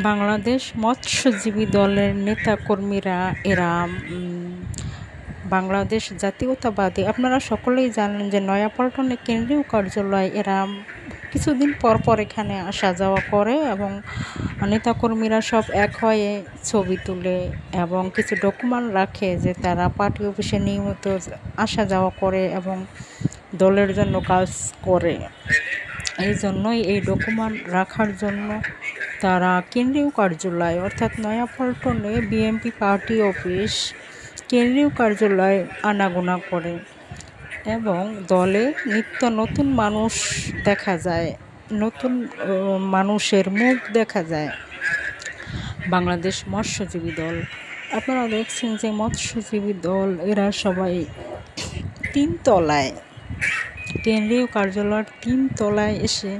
বাংলাদেশ মৎস্যজীবী দলের নেতাকর্মীরা এরা বাংলাদেশ জাতীয়তাবাদী। আপনারা সকলেই জানেন যে নয়াপল্টনে কেন্দ্রীয় কার্যালয় এরা কিছুদিন পর পর এখানে আসা যাওয়া করে এবং নেতাকর্মীরা সব এক হয়ে ছবি তুলে এবং কিছু ডকুমেন্ট রাখে যে তারা পার্টি অফিসে নিয়মিত আসা যাওয়া করে এবং দলের জন্য কাজ করে। এই জন্যই এই ডকুমেন্ট রাখার জন্য তারা কেন্দ্রীয় কার্যালয় অর্থাৎ নয়াপল্টনে বিএনপি পার্টি অফিস কেন্দ্রীয় কার্যালয় আনাগোনা করে এবং দলে নিত্য নতুন মানুষ দেখা যায়, নতুন মানুষের মুখ দেখা যায়। বাংলাদেশ মৎস্যজীবী দল, আপনারা দেখছেন যে মৎস্যজীবী দল এরা সবাই তিনতলায়, কেন্দ্রীয় কার্যালয়ের তিনতলায় এসে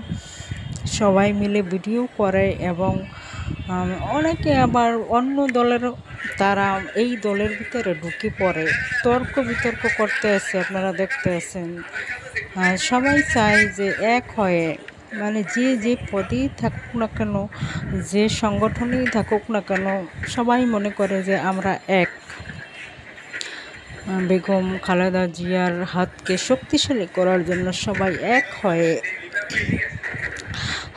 সবাই মিলে ভিডিও করে এবং অনেকে আবার অন্য দলের তারা এই দলের ভিতরে ঢুকে পড়ে, তর্ক বিতর্ক করতে আসে। আপনারা দেখতে আছেন সবাই চায় যে এক হয়ে, মানে যে যে পদেই থাকুক না কেন, যে সংগঠনেই থাকুক না কেন, সবাই মনে করে যে আমরা এক। বেগম খালেদা জিয়ার হাতকে শক্তিশালী করার জন্য সবাই এক হয়ে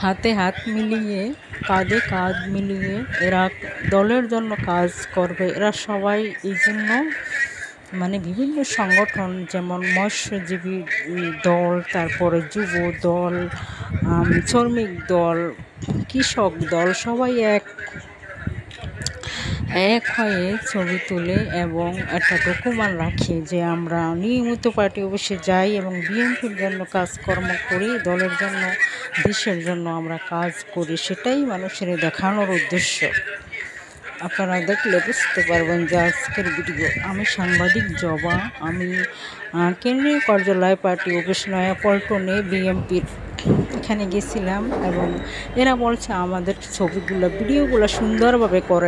হাতে হাত মিলিয়ে, কাঁধে কাঁধ মিলিয়ে এরা দলের জন্য কাজ করবে। এরা সবাই এই জন্য মানে বিভিন্ন সংগঠন যেমন মৎস্যজীবী দল, তারপরে যুব দল, শ্রমিক দল, কৃষক দল, সবাই এক হয়ে ছবি তুলে এবং একটা ডকুমেন্ট রাখি যে আমরা নিয়মিত পার্টি অফিসে যাই এবং বিএনপির জন্য কাজকর্ম করি, দলের জন্য, দেশের জন্য আমরা কাজ করি। সেটাই মানুষের দেখানোর উদ্দেশ্য। আপনারা দেখলে বুঝতে পারবেন যে আজকের ভিডিও। আমি সাংবাদিক জবা, আমি কেন্দ্রীয় কার্যালয় পার্টি অফিস নয়াপল্টনে বিএনপির এখানে গেছিলাম এবং এরা বলছে আমাদের ছবিগুলো, ভিডিওগুলো সুন্দরভাবে করে।